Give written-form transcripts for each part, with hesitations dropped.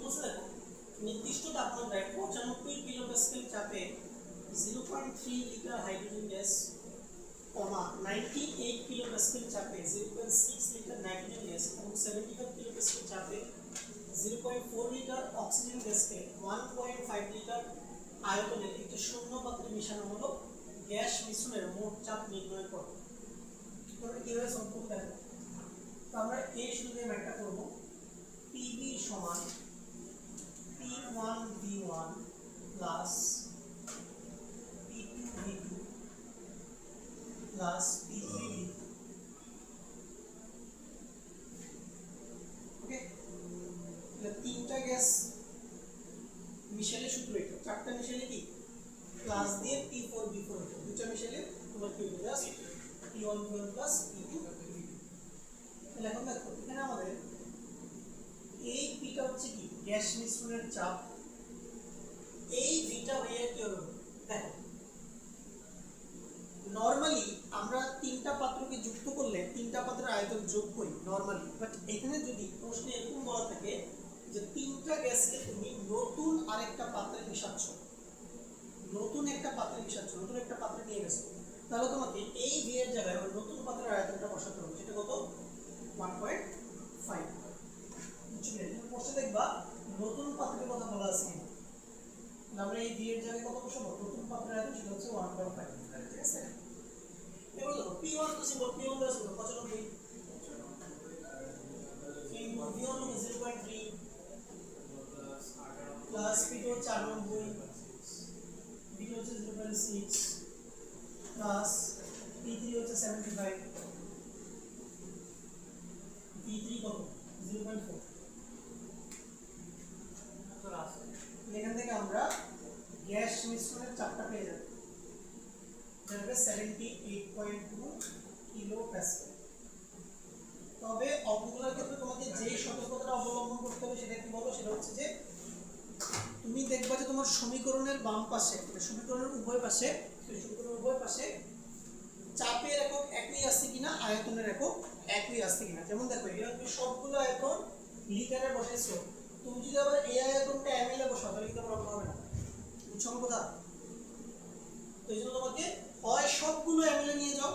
বুঝতে দেখো নির্দিষ্ট তাপমাত্রায় 95 কিলোপ্যাসকেল চাপে 0.3 লিটার হাইড্রোজেন গ্যাস, 98 কিলোপ্যাসকেল চাপে 0.6 লিটার নাইট্রোজেন গ্যাস এবং 75 কিলোপ্যাসকেল চাপে 0.4 লিটার অক্সিজেন গ্যাসকে 1.5 লিটার আয়তনের একটি শূন্য পাত্রে মিশানো হলো গ্যাস মিশ্রণের মোট চাপ নির্ণয় করো। তোমরা কিভাবে সলভ করতে দেখো। তো আমরা এ শুরু দিয়ে ম্যাথটা করব। PV সমান P1V1 plus P2V2 plus P3V3। ওকে, তাহলে তিনটা গ্যাস মিশালে সূত্র এটা, চারটা মিশালে কি প্লাস দিয়ে P4V4 হতো, দুটো মিশালে তোমার কি হলো জাস্ট P1V1 প্লাস P2V2। তাহলে এখন দেখো এখানে আমাদের এই পিটা হচ্ছে কি গ্যাস মিশ্রণের চাপ, এই ভিটা ভাইয়া কি হবে দেখো নরমালি আমরা তিনটা পাত্রকে যুক্ত করলে তিনটা পাত্রের আয়তন যোগ করি নরমালি, বাট এখানে যদি প্রশ্নে এরকম বলা থাকে যে তিনটা গ্যাসকে তুমি নতুন আরেকটা পাত্রে মিশাচ্ছ, নতুন একটা পাত্রে মিশাচ্ছ, নতুন একটা পাত্রে নিয়ে গেছো, তাহলে তোমাকে এই ভি এর জায়গায় নতুন পাত্রের আয়তনটা বসাতে হবে, সেটা কত 1.5। প্রশ্নে দেখবা নতুন পাত্রের কথা বলা আছে কিনা, আমরা এই ভি এর জায়গায় কত বসাবো, নতুন পাত্রের আয়তন সেটা হচ্ছে 1.5। ঠিক আছে, এবার দেখো P1 তো সিম্বল P1 দ্বারা ছিল 95, V1 হলো 0.3 প্লাস P2 হচ্ছে 98, V2 হচ্ছে 0.6 প্লাস P3 হচ্ছে 75, P3 কত 0.4। এখান থেকে আমরা গ্যাস মিশ্রণের চাপটা পেয়ে যাব, যেটা হবে 78.2 কিলো প্যাসকেল। তবে অঙ্কগুলোর ক্ষেত্রে তোমাকে যে সতর্কতাটা অবলম্বন করতে হবে সেটা কি বলো, সেটা হচ্ছে যে তুমি দেখবা যে তোমার সমীকরণের বাম পাশে, সমীকরণের উভয় পাশে, সমীকরণের উভয় পাশে চাপের একক একই আছে কিনা, আয়তনের একক একই আছে কিনা। যেমন দেখো এখানে তুমি সবগুলো আয়তন লিটারে বসাইছো, তুমি যদি আবার এই আয়তনটা ml এ বসাও তাহলে কিন্তু প্রবলেম হবে না, বুঝছো আমার কথা। তো এই জন্য তোমাকে হয় সবগুলো ml এ নিয়ে যাও,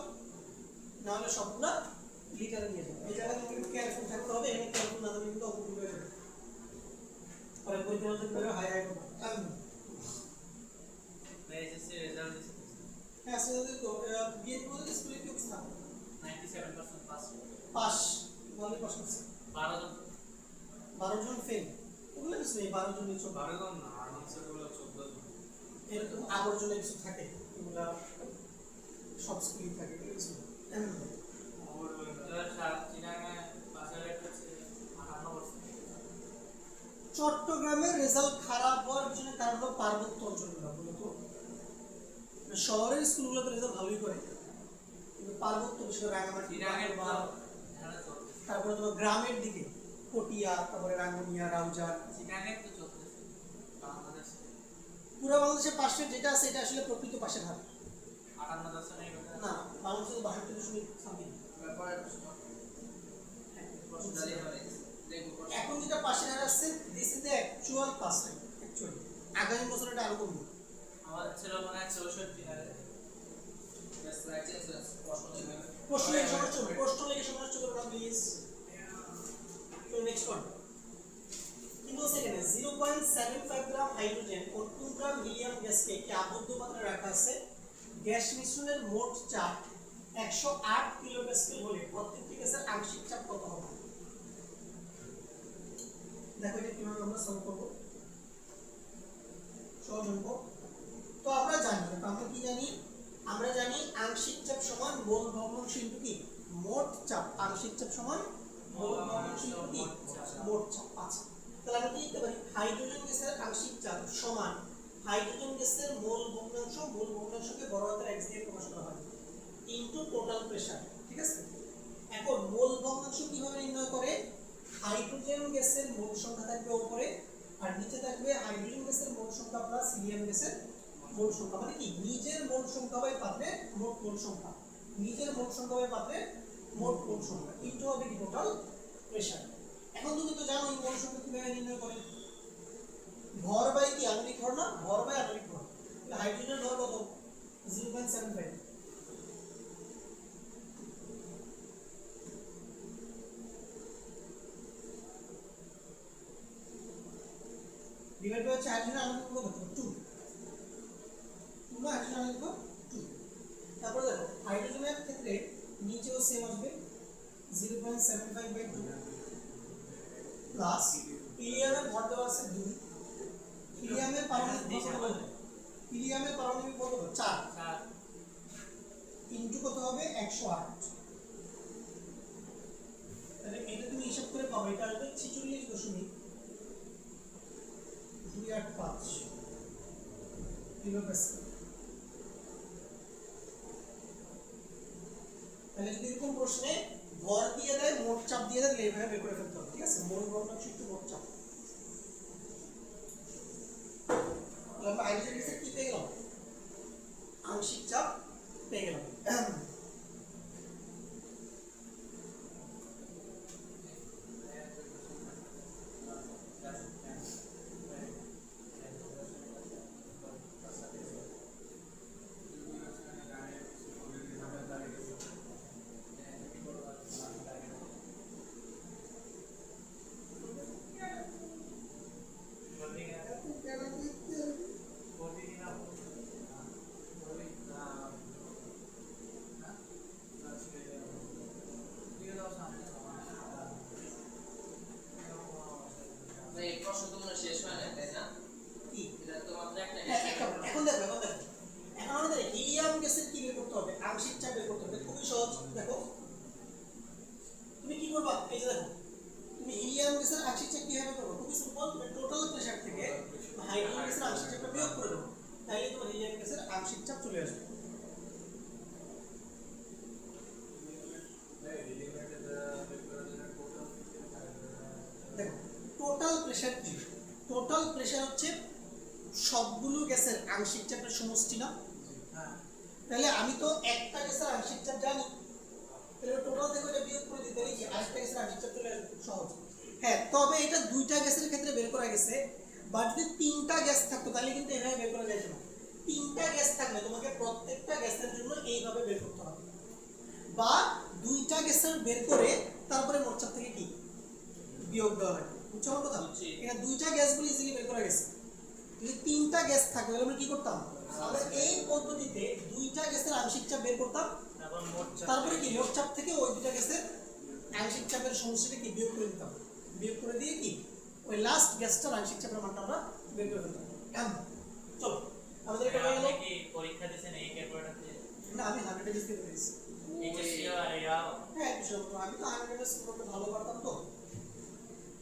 না হলে সবগুলো লিটারে নিয়ে যাও। এই জায়গায় তোমাকে কেয়ারফুল থাকতে হবে, এমনি কেয়ারফুল না থাকলে কিন্তু অঙ্ক ভুল হয়ে যাবে। পরে বইতে বলতে পারবে হাই হাই করো এসএসসি রেজাল্ট দিছে। হ্যাঁ সেটা তো বিএড বলে স্কুলে কি অবস্থা 97% পাস। পাস বলে পাস করছে 12 জন ফেল, ওগুলো কিছু নেই, 12 জন নিচে 12 জন না, আনসার গুলো 14 জন। এরকম আবর্জনা কিছু থাকে, এগুলা সব স্কুলে থাকে, এগুলো কিছু না। और চিটাগাং পাশের রেট হচ্ছে 58%। চট্টগ্রামের রেজাল্ট খারাপ হওয়ার পিছনে কারণ হলো পার্বত্য অঞ্চলগুলো, বলতো শহরের স্কুলগুলোতে রেজাল্ট ভালোই করে, কিন্তু পার্বত্য বিশেষ করে রাঙামাটি, চিটাগাংয়ের বা ধারা চলছে। তারপরে তোমার গ্রামের দিকে পটিয়া, তারপরে রাঙ্গুনিয়া, রাউজান, চিটাগাং তো চলতেছে বাংলাদেশে। পুরো বাংলাদেশের পাশের যেটা আছে এটা আসলে প্রকৃত পাশের হার 58% এই না, বাংলাদেশে 62.something। এখন যেটা পাশের হার আসছে this is the actual pass rate actually, আগামী বছর এটা আরো কমবে। আমাদের ছিল মনে হয় 64 হারে। প্রশ্ন লিখে সমস্যা হবে, প্রশ্ন লিখে সমস্যা করো না প্লিজ। তো নেক্সট ওয়ান কি বলছে এখানে 0.75 গ্রাম হাইড্রোজেন ও 2 গ্রাম হিলিয়াম গ্যাসকে একটি আবদ্ধ পাত্রে রাখা আছে, গ্যাস মিশ্রণের মোট চাপ 108 কিলোপ্যাসকেল হলে প্রত্যেকটি গ্যাসের আংশিক চাপ কত হবে। দেখো এটা কিভাবে আমরা সলভ করব, সহজ অঙ্ক। তো আমরা জানি, আমরা কি জানি, আমরা জানি আংশিক চাপ সমান মোল ভগ্নাংশ ইনটু কি মোট চাপ, আংশিক চাপ সমান মোল ভগ্নাংশ ইনটু কি মোট চাপ। আচ্ছা তাহলে আমরা কি লিখতে পারি, হাইড্রোজেন গ্যাসের আংশিক চাপ সমান হাইড্রোজেন গ্যাসের মোল ভগ্নাংশ, মোল ভগ্নাংশকে বড় হাতের x দিয়ে প্রকাশ করা হয় ইনটু টোটাল প্রেসার। ঠিক আছে, এখন মোল ভগ্নাংশ কিভাবে নির্ণয় করে, হাইড্রোজেন গ্যাসের মোল সংখ্যা থাকবে উপরে আর নিচে থাকবে হাইড্রোজেন গ্যাসের মোল সংখ্যা প্লাস হিলিয়াম গ্যাসের মোল সংখ্যা, মানে কি নিজের মোল সংখ্যা বাই পাত্রের মোট মোল সংখ্যা, নিজের মোল সংখ্যা বাই পাত্রের মোট মোল সংখ্যা ইনটু হবে কি টোটাল প্রেসার। এখন তুমি তো জানো এই মোল সংখ্যা কিভাবে নির্ণয় করে, হাইড্রোজেনের ভর কত 0.75 ডিভাইড বাই হচ্ছে হাইড্রোজেনের আণবিক ভর কত 2 তোমরা হাইড্রোজেন আণবিক ভর 2 তারপর দেখো হাইড্রোজেনের ক্ষেত্রে নিচেও সেম আসবে 0.75/2 প্লাস হিলিয়ামের ভর দেওয়া আছে 2 হিলিয়ামের পারমাণবিক ভর কত হিলিয়ামের পারমাণবিক ভর কত 4 ইনটু কত হবে 108 তাহলে এটা তুমি হিসাব করে পাবে এটা আসবে 46.285 কিলোপ্যাসকেল তাহলে যদি এরকম প্রশ্নে ভর দিয়ে দেয় মোট চাপ দিয়ে দেয় এইভাবে বের করে ফেলতে হবে ঠিক আছে মোট ভর না শুধু মোট চাপ তাহলে আমরা হাইড্রোজেন গ্যাসের কি পেয়ে গেলাম আংশিক চাপ পেয়ে গেলাম এখন দেখো এখন আমাদের হিলিয়াম গ্যাসের কি বের করতে হবে আংশিক চাপ বের করতে হবে খুবই সহজ দেখো তুমি কি করবা এই যে দেখো তুমি হিলিয়াম গ্যাসের আংশিক চাপ কিভাবে করবে খুবই সিম্পল টোটাল প্রেসার থেকে হাইড্রোজেন গ্যাসের আংশিক চাপটা বিয়োগ করে দাও তাহলে তোমার হিলিয়াম গ্যাসের আংশিক চাপ চলে আসবে দেখো টোটাল প্রেসার হচ্ছে সবগুলো গ্যাসের আংশিক চাপের সমষ্টি না তাহলে আমি তো একটা গ্যাসের আংশিক চাপ জানি তাহলে টোটাল থেকে এটা বিয়োগ করে দিতে পারি কি আরেকটা গ্যাসের আংশিক চাপ চলে আসবে সহজ হ্যাঁ তবে এটা দুইটা গ্যাসের ক্ষেত্রে বের করা গেছে বাট যদি তিনটা গ্যাস থাকতো তাহলে কিন্তু এভাবে বের করা যায় না তিনটা গ্যাস থাকলে তোমাকে প্রত্যেকটা গ্যাসের জন্য এইভাবে বের করতে হবে বা দুইটা গ্যাসের বের করে তারপরে মোট চাপ থেকে কি বিয়োগ দেওয়া হয় বুঝছো আমার কথা এটা দুইটা গ্যাসগুলো ইজিলি বের করা গেছে যদি তিনটা গ্যাস থাকে তাহলে আমরা কি করতাম আমরা এই পদ্ধতিতে দুইটা গ্যাসের আংশিক চাপ বের করতাম তারপরে কি মোট চাপ থেকে ওই দুইটা গ্যাসের আংশিক চাপের সমষ্টিটা কি বিয়োগ করে দিতাম বিয়োগ করে দিয়ে কি ওই লাস্ট গ্যাসটার আংশিক চাপের মানটা আমরা বের করে ফেলতাম চলো আমাদের এটা হয়ে গেল কি পরীক্ষা দিবেন এই ক্যালকুলেটর না আমি 100 এর দিতে পেরেছি এইচএসসিও আর এরাও হ্যাঁ আমি তো 100 এর পুরোটা ভালো পারতাম তো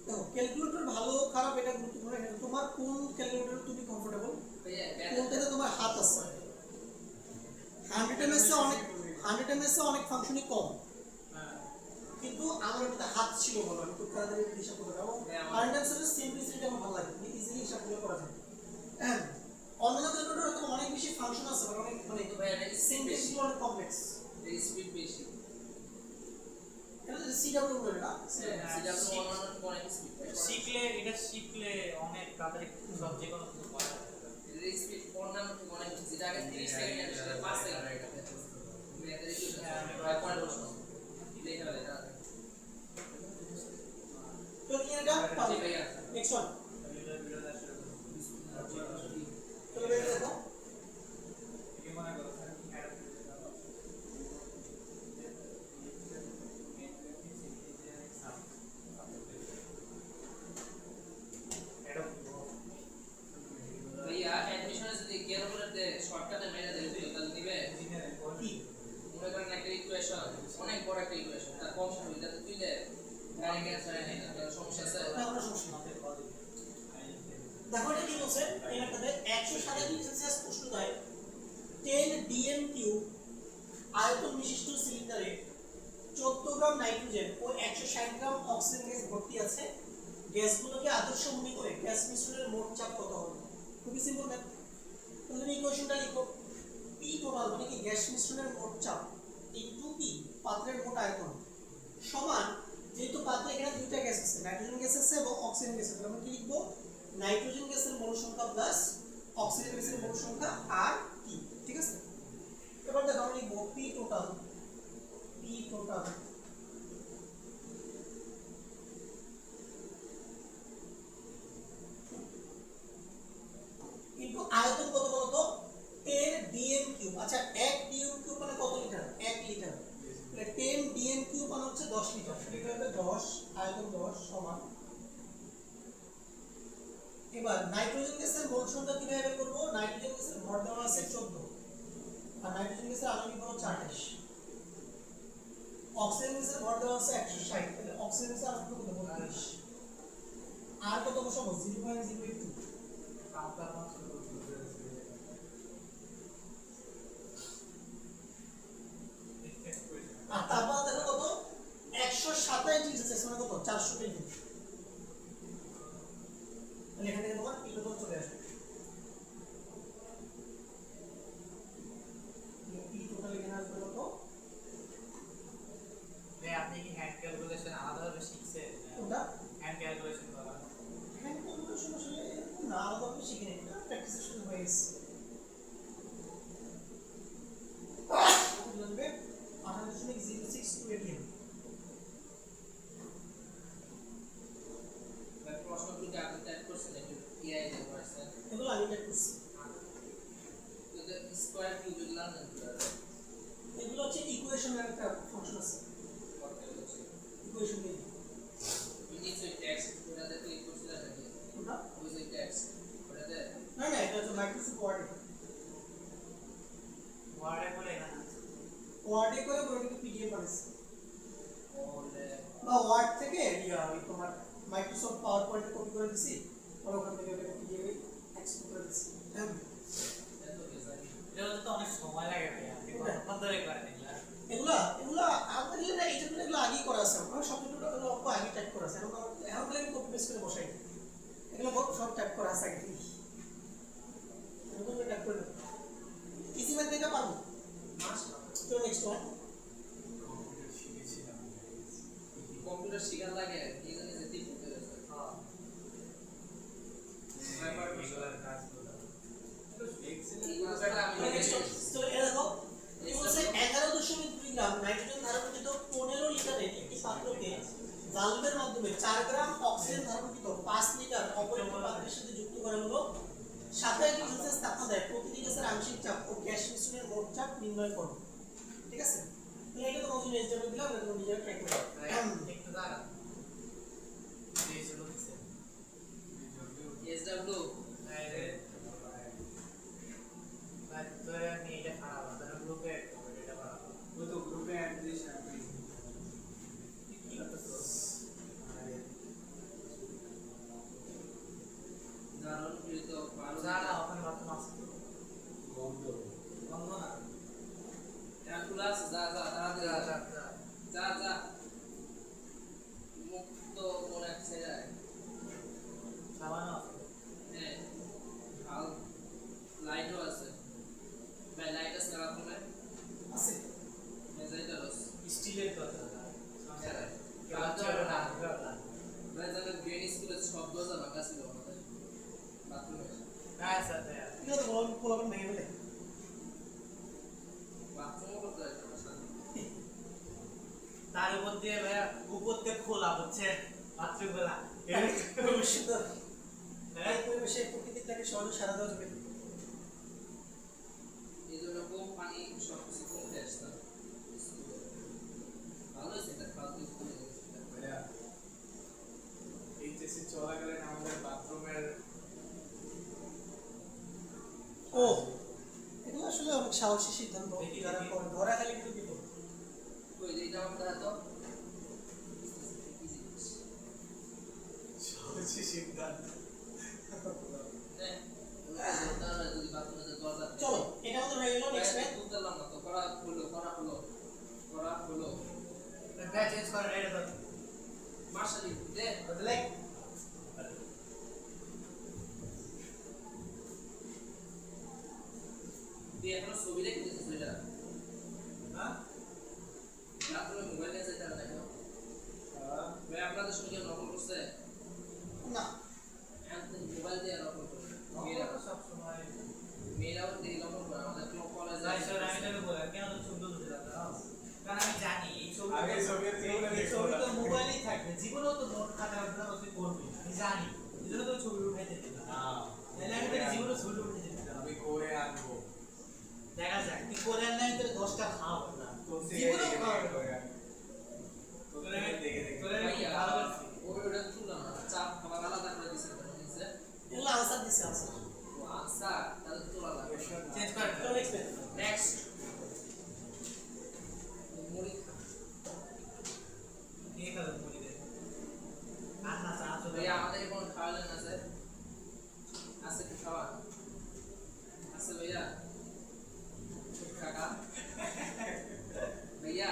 দেখো ক্যালকুলেটর ভালো খারাপ এটা গুরুত্বপূর্ণ এটা তোমার কোন ক্যালকুলেটর তুমি কমফোর্টেবল কোনটাতে তোমার হাত আছে 100 এমএস এ অনেক ফাংশনই কম কিন্তু আমার একটা হাত ছিল বলো আমি খুব তাড়াতাড়ি হিসাব করতে পারবো 100 এমএস এর সিম্পলিসিটি আমার ভালো লাগে ইজিলি হিসাব করা যায় অন্য ক্যালকুলেটরে তো অনেক বেশি ফাংশন আছে অনেক মানে সিম্পলিসিটি অনেক কমপ্লেক্স স্পিড বেশি এটা সিডব্লিউ বলে না সিডব্লিউ অনেক স্পিড শিখলে অনেক তাড়াতাড়ি সব যে কোনো কিছু করা যায় এর স্পিড পড়নাম অনেক যেটা আগে 30 সেকেন্ড সেটা 5 সেকেন্ড হয়ে গেছে মেয়েদের কি প্রায় 5 বছর দেখে গেলে না তো কি এটা পাবো নেক্সট ওয়ান চলো বের দেখো কি মনে করো भैया एडमिशन से केयर করতে শর্টকাটে মেরে দিলে তাহলে দিবে কি মনে করেন একটা ইকুয়েশন অনেক বড় একটা ইকুয়েশন তার কম সময় দিতে তুই দে ডাইরেক্ট অ্যানসার নেই না সমস্যা আছে না কোনো সমস্যা নেই দেখো এটা কি বলছে এটাতে 127 ডিগ্রি সেলসিয়াস উষ্ণতায় 10 ডিএম কিউব আয়তন বিশিষ্ট সিলিন্ডারে 14 গ্রাম নাইট্রোজেন ও 160 গ্রাম অক্সিজেন গ্যাস ভর্তি আছে গ্যাসগুলোকে আদর্শ মনে করে গ্যাস মিশ্রণের মোট চাপ কত হবে খুবই সিম্পল ম্যাথ তাহলে এই ইকুয়েশনটা লিখো পি টোটাল মানে কি গ্যাস মিশ্রণের মোট চাপ ইনটু পি পাত্রের মোট আয়তন সমান যেহেতু পাত্রে এখানে দুইটা গ্যাস আছে নাইট্রোজেন গ্যাস আছে এবং অক্সিজেন গ্যাস আছে আমরা কি লিখবো নাইট্রোজেন গ্যাসের মোল সংখ্যা প্লাস অক্সিজেন গ্যাসের মোল সংখ্যা আর কি, ঠিক আছে। এবার দেখো আমরা লিখব পি টোটাল কিন্তু আয়তন কত বলতো 10 dm কিউব। আচ্ছা 1 dm কিউব মানে কত লিটার? 1 লিটার। তাহলে 10 dm কিউব মানে হচ্ছে 10 লিটার। এটা হবে 10 আয়তন 10 সমান। এবার নাইট্রোজেন গ্যাসের মোল সংখ্যা কিভাবে বের করব? নাইট্রোজেন গ্যাসের ভর দেওয়া আছে 14 আর নাইট্রোজেন গ্যাসের আণবিক ভর হচ্ছে 28। অক্সিজেন গ্যাসের ভর দেওয়া আছে 160, তাহলে অক্সিজেন গ্যাসের আণবিক ভর কত? 32। আর কত বসাবো? 0.082। কাউন্টার মাত্র আর তাপমাত্রা দেখো কত? 127 ডিগ্রি সেলসিয়াস মানে কত? 400 কেলভিন। তাহলে এখান থেকে তোমার কিলোটোন চলে আসবে। পি টোটাল এখানে আসবে কত? আপনি কি হ্যান্ড ক্যালকুলেশন আলাদাভাবে শিখছেন? কোনটা? হ্যান্ড ক্যালকুলেশন করা হ্যান্ড ক্যালকুলেশন আসলে না আলাদাভাবে শিখে নিই, এটা প্র্যাকটিসের শুরু হয়ে গেছে। কত জানবে? 18.062 atm। প্রশ্নগুলো কি আপনি টাইপ করছেন একটু এআই দিয়ে করেছেন? এগুলো আমি টাইপ করছি। তো স্কয়ার কিউব এগুলো আনলেন কিভাবে? এগুলো হচ্ছে ইকুয়েশনের একটা ফাংশন আছে, করতে হচ্ছে ইকুয়েশন দিয়ে। নিচে টেক্সট ওটাতে ক্লিক করছিলেন নাকি? কোনটা? ওই যে টেক্সট ওটাতে না না, এটা হচ্ছে মাইক্রোসফট ওয়ার্ড। ওয়ার্ডে করে না ওয়ার্ডে করে ওটাকে পিডিএফ বানাইছে। ওলে বা ওয়ার্ড থেকে ওই তোমার মাইক্রোসফট পাওয়ার পয়েন্টে কপি করে দিছি, আর ওখান থেকে ওটাকে পিডিএফ এক্সপোর্ট করে দিছি। এত ডিজাইন এটা তো অনেক সময় লাগে ভাই, আপনি কতক্ষণ ধরে করেন এগুলা? এগুলা আমাদের না, এটা এগুলো আগেই করা আছে, আমার শব্দটা অল্প আগে টাইপ করা আছে, এখন আমি কপি পেস্ট করে বসাই। এগুলো বহুত সব টাইপ করা আছে আগে থেকে, এরকম করে টাইপ করে ইজি ম্যাথ দেখে পারবো। তো নেক্সট ওয়ান, কম্পিউটার শেখার লাগে কি জানি যে টিপ করতে গেছে এগুলার কাজগুলো এইগুলো বেটা আমি নেক্সট তো এ দেখো এই বলছে 11.2 গ্রাম নাইট্রোজেন ধারণকৃত 15 লিটারের একটি পাত্রকে ভালভের মাধ্যমে 4 গ্রাম অক্সিজেন ধারণকৃত 5 লিটার অপরিমিত পাত্রের সাথে যুক্ত করা হলো। 27 ডিগ্রি সেলসিয়াস তাপমাত্রায় প্রতিটি গ্যাসের আংশিক চাপ ও গ্যাস মিশ্রণের মোট চাপ নির্ণয় করো, ঠিক আছে। তাহলে এটা তো মজুরি এসডব্লিউ দিলাম, এটা তুমি নিজে ট্র্যাক করো। একটু দাঁড়ান, এই যে বলছে এসডব্লিউ আরে বাট তোর আমি এটা খারাপ তোর গ্রুপে এটা বাড়াবো वो तो ग्रुप में ऐड दिस है কি করতেছো? জানুন কৃত ভালো যা না ওখানে বাথরুম আছে তো बंद বন্ধ না ক্যালকুলাস যা যা তাড়াতাড়ি যা যা যা যা যা যা মুক্ত কোন এক জায়গায় সাবানও আছে হ্যাঁ আর লাইটও আছে ভাই লাইট আছে না আপনার আছে মেজাইটা রস স্টিলের কথা হ্যাঁ কালচার না ভাই জানেন গ্রেন স্কুলে শব্দ যা ভাঙা ছিল আমাদের বাথরুমে না স্যার এটা তো বলবেন ভেঙে ফেলে। বাথরুমও করতে হয় সমস্যা নেই। তার উপর দিয়ে ভাইয়া উপর থেকে খোলা হচ্ছে বাথরুম গুলা সুন্দর এই পরিবেশে প্রকৃতিটাকে সহজে সারা দেওয়া যাবে। এই জন্য কম পানি সব কিছু কমতে আসতাম স্কুলে ভালো হয়েছে এটা ফালতু স্কুলে भैया এইচএসসি চলাকালীন আমাদের বাথরুমের ও এগুলো আসলে অনেক সাহসী সিদ্ধান্ত যারা করে, ধরা খালি কিন্তু বিপদ। ওই যে এটা আমরা তো কি জিনিস সাহসী সিদ্ধান্ত হ্যাঁ ওটা যদি বাথরুমে যে দরজা চলো এটা আমাদের হয়ে গেল। নেক্সট ম্যাচ তুলতাম না তো করা হলো ব্যাচ চেঞ্জ করে এটা তো মার্শালি দে বদলে তুই এখনো ছবি রেখে দিছিস ওইটা হ্যাঁ বাথরুমে মোবাইল নিয়ে যেতে হবে না কেন ভাই আপনাদের সঙ্গে কেউ নকল করছে না মোবাইল দিয়ে নকল করছে সব সময় এজন্য তো ছবি উঠাই দিতে না না তাহলে আমি তো জীবনে ছবি উঠাই দিতে আমি করে আনবো দেখা যাক তুই করে আনলে তোর 10টা খাওয়াবো না তো জীবনে খাওয়াবো করে তোদের আমি দেখে দেখে তোরা ভাইয়া ভালো করছিস ওটা তুললাম না চাপ খাবার আলাদা করে দিছে তো নিচে এগুলো আনসার দিছে আনসার ও আচ্ছা তাহলে তোলা লাগবে চেঞ্জ কর তো এক্সপ্লেন নেক্সট মুড়ি খা কে কাজ বলি দে আর না চা তো ভাইয়া আমাদের কোনো খাওয়ালেন না স্যার আছে কি খাওয়া আছে ভাইয়া কাকা ভাইয়া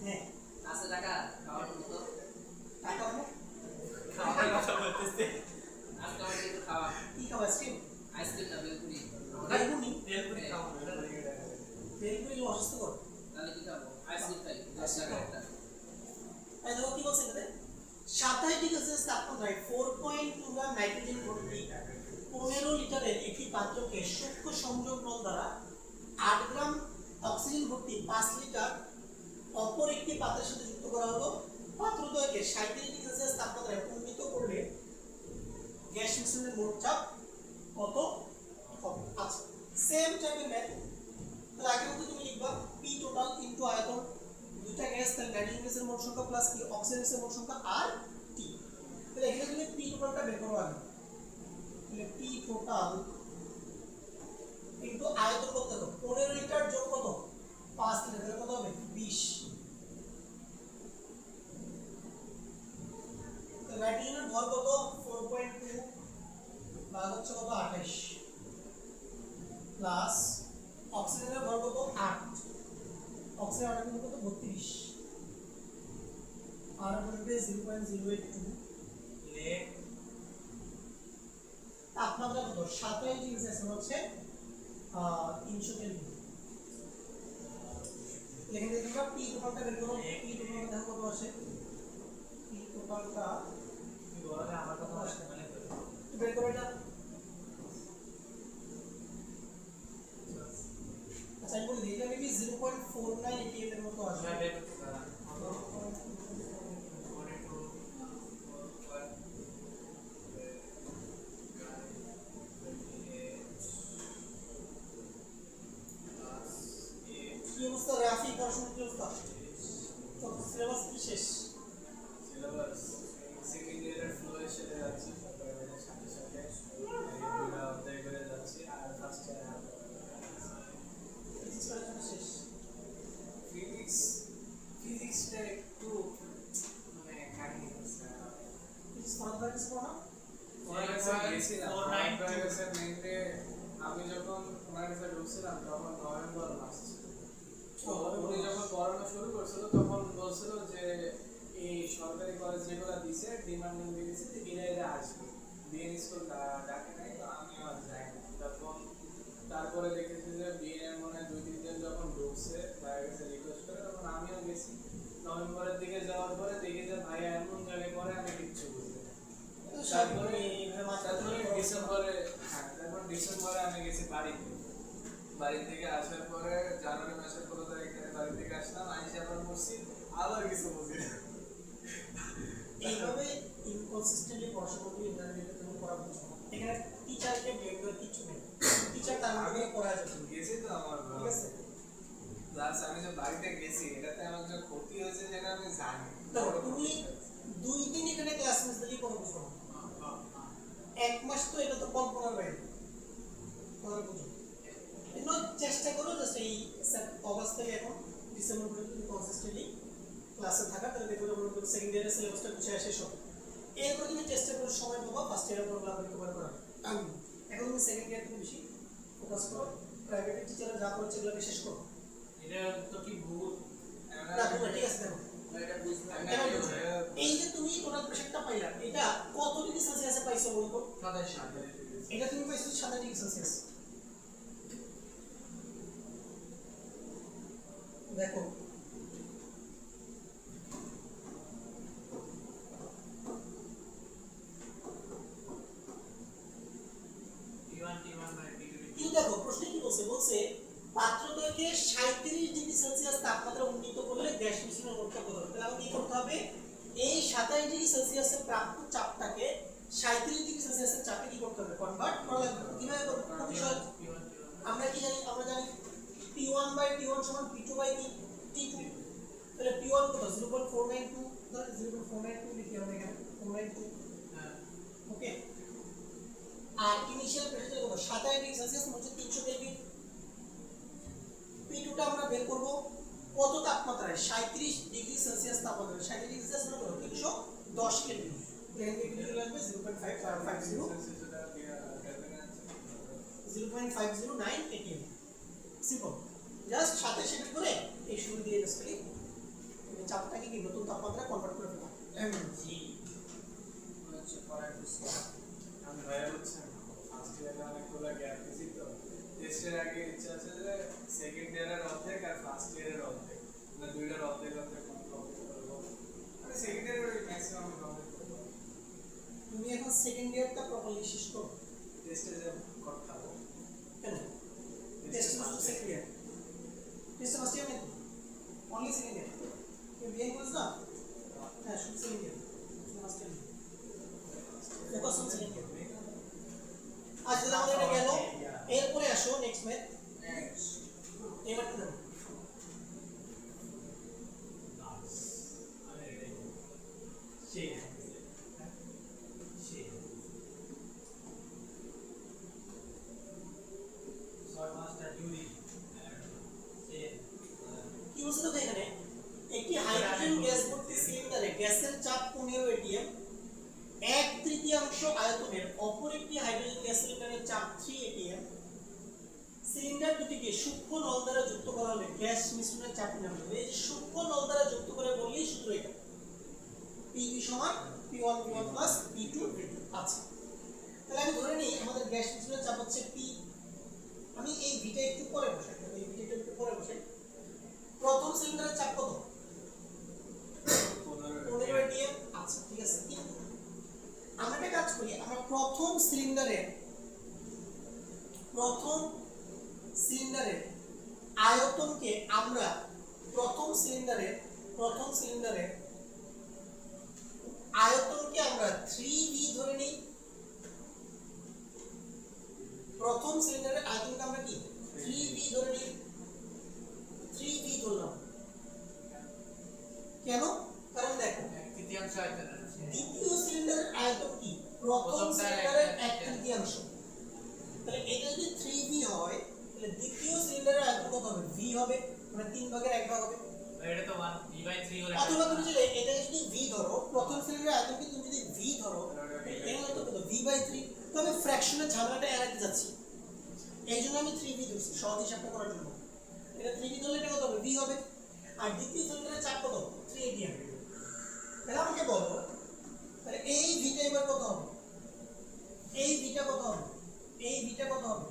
হ্যাঁ আছে টাকা খাওয়ার মতো টাকা মানে খাওয়ার কথা বলতেছে আজকে আমাকে একটু খাওয়া কি খাবার স্টিম আইসক্রিম না বেলপুরি বেলপুরি বেলপুরি খাওয়া বেলপুরি অসুস্থ কর তাহলে কি খাবো আইসক্রিম খাই 10 টাকা একটা এই দেখো কি বলছে এখানে 27 ডিগ্রি সেলসিয়াস তাপমাত্রায় 4.2 গ্রাম নাইট্রোজেন ভর্তি 15 লিটারের একটি পাত্রকে সূক্ষ্ম সংযোগ নল দ্বারা 8 গ্রাম অক্সিজেন ভর্তি 5 লিটার অপর একটি পাত্রের সাথে যুক্ত করা হলো পাত্রদ্বয়কে 37 ডিগ্রি সেলসিয়াস তাপমাত্রায় উন্নীত করলে গ্যাস মিশ্রণের মোট চাপ কত হবে আচ্ছা সেম টাইপের ম্যাথ তাহলে আগের মতো তুমি লিখবা পি টোটাল ইনটু আয়তন দুইটা গ্যাস তাহলে নাইট্রোজেন গ্যাসের মোট সংখ্যা প্লাস কি অক্সিজেন গ্যাসের মোট সংখ্যা আর টি তাহলে এখানে তুমি পি টোটালটা বের করো আগে তাহলে পি টোটাল ইনটু আয়তন কত হবে 15 লিটার যোগ কত 5 লিটার তাহলে কত হবে 20 তাহলে নাইট্রোজেনের ভর কত 4.2 ভাগ হচ্ছে কত 28 প্লাস অক্সিজেনের ভর কত 8 অক্সিজেন আটা কিন্তু কত 32 আর বলবে 0.082 লে তাপমাত্রা কত 27 ডিগ্রি সেলসিয়াস হচ্ছে 300 কেলভিন এখানে যদি আমরা পি টোটালটা বের করব পি টোটালটা দেখো কত আসে পি টোটালটা তুই বললে আমার কথা আসতে মানে বের করো এটা আচ্ছা আমি বলি দিই এটা মেবি 0.49 atm এর মতো আসবে কি অবস্থা রাফি পড়াশোনা কি অবস্থা তো সিলেবাস কি শেষ সিলেবাস সেকেন্ড ইয়ারের ফ্লো এর সাথে যাচ্ছি সাথে সাথে এগুলো অধ্যায় করে যাচ্ছি আর ফার্স্ট ইয়ার ফিজিক্স পড়াশোনা শেষ ফিজিক্সটা একটু মানে কাহিনী আছে ফিজিক্স ফার্স্ট কিছু পড়া ওনার কাছে গেছিলাম ওনার কাছে মেনলি আমি যখন ওনার কাছে ঢুকছিলাম তখন নভেম্বর মাস তো উনি যখন পড়ানো শুরু করছিল তখন বলছিল যে এই সরকারি কলেজ যেগুলো দিছে ডিমান্ডিং দিয়েছে যে বিরাইরা আসবে বিএন স্কুল ডাকে নাই তো আমি আর যাই না তখন তারপরে দেখেছি যে বিএন মনে হয় 2-3 দিন যখন ঢুকছে ভাইয়ের কাছে রিকোয়েস্ট করে তখন আমিও গেছি নভেম্বরের দিকে যাওয়ার পরে দেখি যে ভাই এমন জায়গায় পরে আমি কিচ্ছু বুঝি না তারপরে ডিসেম্বরে আমি গেছি বাড়ি থেকে আসার পরে জানুয়ারি মাসের 15 তারিখে বাড়ি থেকে আসলাম আইসা আবার বসছি আবার কিছু বুঝি না এইভাবে ইনকনসিস্টেন্টলি পড়াশোনা করলে ইন্টারনেটে তুমি পড়া বুঝছো না এখানে টিচারকে ব্লেম করে কিছু নেই টিচার তার আগে পড়া যেত গেছি তো আমার ঠিক আছে প্লাস আমি যে বাড়িতে গেছি এটাতে আমার যে ক্ষতি হয়েছে যেটা আমি জানি দেখো তুমি 2 দিন এখানে ক্লাস মিস দিলেই পড়া বুঝছো না 1 মাস তো এটা তো কল্পনার বাইরে পড়া বুঝো এজন্য চেষ্টা করো জাস্ট এই অগস্ট থেকে এখন ডিসেম্বর পর্যন্ত তুমি কনসিস্টেন্টলি ক্লাসে থাকা তাহলে দেখো মনে করো সেকেন্ড ইয়ারের সিলেবাসটা গুছিয়ে শেষ হবে এরপর তুমি চেষ্টা করো সময় পাবা ফার্স্ট ইয়ারের পর লাভ রিকভার করা এখন তুমি সেকেন্ড ইয়ার থেকে বেশি ফোকাস করো প্রাইভেট টিচাররা যা করছে এগুলো শেষ করো এটা তো কি ভুল না তোমরা ঠিক আছে দেখো এটা বুঝতে এই যে তুমি টোটাল প্রেশারটা পাইলা এটা কত ডিগ্রি সেলসিয়াসে পাইছো বলতো 27 এটা তুমি পাইছো 27 ডিগ্রি সেলসিয়াস দেখো T1 মানে ডিগ্রি কি দেখো প্রশ্ন কি বলছে বলছে পাত্রদ্বয়কে 37 ডিগ্রি সেলসিয়াস তাপমাত্রা উন্নীত করলে গ্যাস মিশ্রণের মোট চাপ কত হবে তাহলে আমাকে কি করতে হবে এই 27 ডিগ্রি সেলসিয়াসে প্রাপ্ত চাপটাকে 37 ডিগ্রি সেলসিয়াসের চাপে কি করতে হবে কনভার্ট করা লাগবে কিভাবে করব খুবই সহজ আমরা কি জানি আমরা জানি P1 বাই T1 সমান P2 বাই T2 তাহলে P1 কত 0.492 ধরে 0.492 লিখি আমরা এখানে 492 হ্যাঁ ওকে আর ইনিশিয়াল প্রেসার কত 27 ডিগ্রি সেলসিয়াস মানে 300 কেলভিন P2 টা আমরা বের করব কত তাপমাত্রায় 37 ডিগ্রি সেলসিয়াস তাপমাত্রায় 37 ডিগ্রি সেলসিয়াস মানে কত 310 কেলভিন প্লেন ডিগ্রি লাগবে 0.550 0.509 atm সিম্পল জাস্ট সাথে সেট করে এই শুরু দিয়ে জাস্ট খালি চাপটাকে কি নতুন তাপমাত্রা কনভার্ট করে ফেলা জি হচ্ছে পড়ার বুঝছি আমি ভাইয়া হচ্ছে ফার্স্ট ইয়ারে অনেকগুলো গ্যাপ দিয়েছি তো টেস্টের আগে ইচ্ছা আছে যে সেকেন্ড ইয়ারের অর্ধেক আর ফার্স্ট ইয়ারের অর্ধেক মানে দুইটার অর্ধেক অর্ধেক কমপ্লিট করবো মানে সেকেন্ড ইয়ারের ম্যাক্সিমাম কমপ্লিট করবো তুমি এখন সেকেন্ড ইয়ারটা প্রপারলি শেষ করো টেস্টে যে কর খাবো কেন test master second year test master ইয়ার অনলি সেকেন্ড ইয়ার তুমি বিএন কোর্স না হ্যাঁ শুধু second year master focus on second year আজ তাহলে আমাদের এটা গেল এরপরে আসো নেক্সট ম্যাথ নেক্সট এবার কি দেবো কি বলছে দেখো এখানে একটি হাইড্রোজেন গ্যাস ভর্তি সিলিন্ডারে গ্যাসের চাপ 15 atm 1/3 আয়তনের অপর একটি হাইড্রোজেন গ্যাস সিলিন্ডারের চাপ 3 atm সিলিন্ডার দুটিকে সূক্ষ্ম নল দ্বারা যুক্ত করা হলে গ্যাস মিশ্রণের চাপ নির্ণয় হবে এই যে সূক্ষ্ম নল দ্বারা যুক্ত করে বললেই সূত্র এটা PV সমান P1 V1 P2 V2 আচ্ছা তাহলে আমি ধরে নিই আমাদের গ্যাস মিশ্রণের চাপ হচ্ছে P আমি এই ভিটা একটু পরে বসাই এই ভিটা একটু পরে বসাই প্রথম সিলিন্ডারের চাপ কত 15 atm আচ্ছা ঠিক আছে কিন্তু আমরা একটা কাজ করি আমরা প্রথম সিলিন্ডারের আয়তনকে আমরা প্রথম সিলিন্ডারের আয়তনকে আমরা 3V ধরে নিই প্রথম সিলিন্ডারের আয়তনকে আমরা কি 3V ধরে নিই 3V ধরলাম কেন কারণ দেখো তৃতীয়াংশ আয়তন দ্বিতীয় সিলিন্ডারের আয়তন কি প্রথম সিলিন্ডারের 1/3 তাহলে এটা যদি 3V হয় তাহলে দ্বিতীয় সিলিন্ডারের আয়তন কত হবে V হবে মানে 3 ভাগের 1 ভাগ হবে এটা তো 1v/3 হলে অথবা তুমি যদি এটা যদি V ধরো প্রথম সিলিন্ডারের আয়তনকে তুমি যদি V ধরো এর মানে কত V/3 তবে ফ্র্যাকশনের ঝামেলাটা এড়াতে যাচ্ছি এইজন্য আমি 3V ধরছি সহজ হিসাবটা করার জন্য এটা 3V ধরলে এটা কত হবে V হবে আর দ্বিতীয় সিলিন্ডারের চাপ কত 3 atm তাহলে আমাকে বলো তাহলে এই ভিটা এবার কত হবে এই ভিটা কত হবে এই ভিটা কত হবে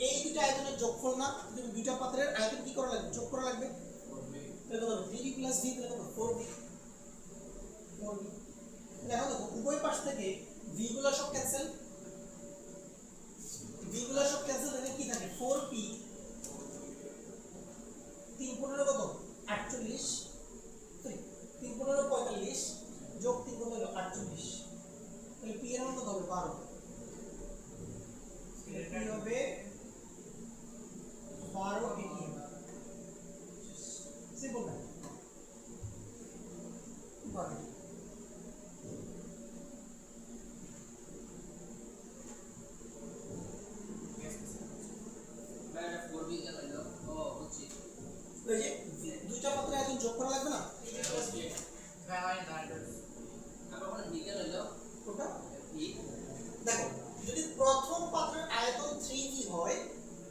এই দুটো আয়তনের যোগফল না তুমি দুটো পাত্রের আয়তন কি করা লাগবে যোগ করা লাগবে তাহলে কত হবে 3V + V তাহলে কত 4V দেখো দেখো উভয় পাশ থেকে V গুলো সব ক্যান্সেল তাহলে কি থাকে 4P 3 15 কত 48 3 15 45 যোগ 3 কত হলো 48 তাহলে P এর মান কত হবে 12 P হবে 12 atm সিম্পল না 12 এটা 4B কেন হলো ও হচ্ছে ওই যে দুইটা পাত্রে আয়তন যোগ করা লাগবে না হ্যাঁ হয় না এটা আমরা কোন B কেন হলো কোনটা B দেখো যদি প্রথম পাত্রের আয়তন 3V হয়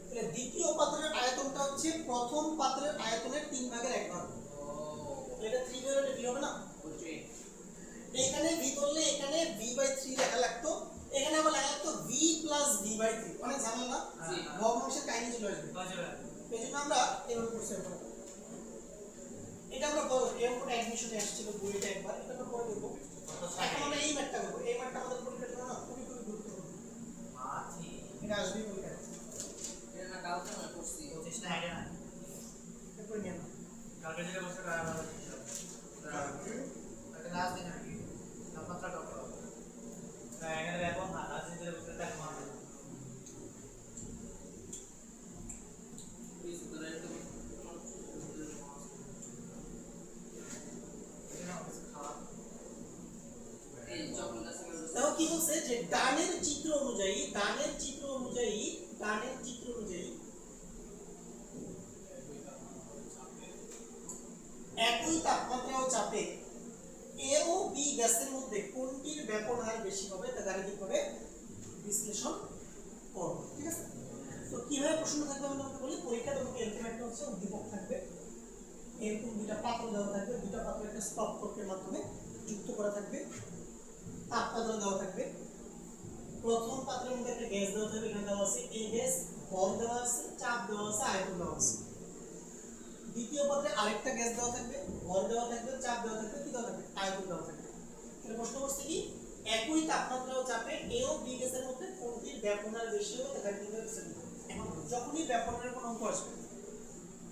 তাহলে দ্বিতীয় পাত্রের আয়তনটা হচ্ছে প্রথম পাত্রের আয়তনের 3 ভাগের 1 ভাগ ও এটা 3V হলে V হবে না হচ্ছে এখানে V ধরলে এখানে V/3 লেখা লাগতো এখানে আবার লেখা লাগতো V + V/3 অনেক ঝামেলা না জি ভগ্নাংশের কাহিনী চলে আসবে এইজন্য আমরা এভাবে করছি এটা আমরা পরে এরকম অ্যাডমিশনে আসছিল বইটা একবার এটা আমরা পরে দেখব এখন আমরা এই ম্যাথটা করব এই ম্যাথটা আমাদের পরীক্ষার জন্য না খুবই গুরুত্বপূর্ণ এটা আসবে পরীক্ষায় এটা না কালকে না করছি 25 না আইডিয়া না এরপর নিয়ে না কালকে যেটা বসে তার ভালো ছিল এটা লাস্ট দিন আর কি তাপমাত্রা কত হবে তাই এখানে ডানের চিত্র অনুযায়ী একই তাপমাত্রা ও চাপে এ ও বি গ্যাসের মধ্যে কোনটির ব্যাপন হার বেশি হবে তা গাণিতিকভাবে বিশ্লেষণ করব। ঠিক আছে, তো কিভাবে প্রশ্ন থাকবে আমি তোমাকে বলি। পরীক্ষা তোমাকে এরকম একটা হচ্ছে উদ্দীপক থাকবে, এরকম দুইটা পাত্র দেওয়া থাকবে, দুইটা পাত্র একটা স্টপ তর্কের মাধ্যমে যুক্ত করা থাকবে, তাপমাত্রা দেওয়া থাকবে। প্রথম পাত্রের মধ্যে একটা গ্যাস দেওয়া থাকবে, এখানে দেওয়া আছে এ গ্যাস, ভর দেওয়া আছে, চাপ দেওয়া আছে, আয়তন দেওয়া আছে। দ্বিতীয় পাত্রে আরেকটা গ্যাস দেওয়া থাকবে, ভর দেওয়া থাকবে, চাপ দেওয়া থাকবে, কি দেওয়া থাকবে, আয়তন দেওয়া থাকবে। তাহলে প্রশ্ন করছে কি একই তাপমাত্রা ও চাপে এ ও বি গ্যাসের মধ্যে কোনটির ব্যাপন হার বেশি হবে তা কিভাবে বিচার করব। এখন যখনই ব্যাপনের কোনো অঙ্ক আসবে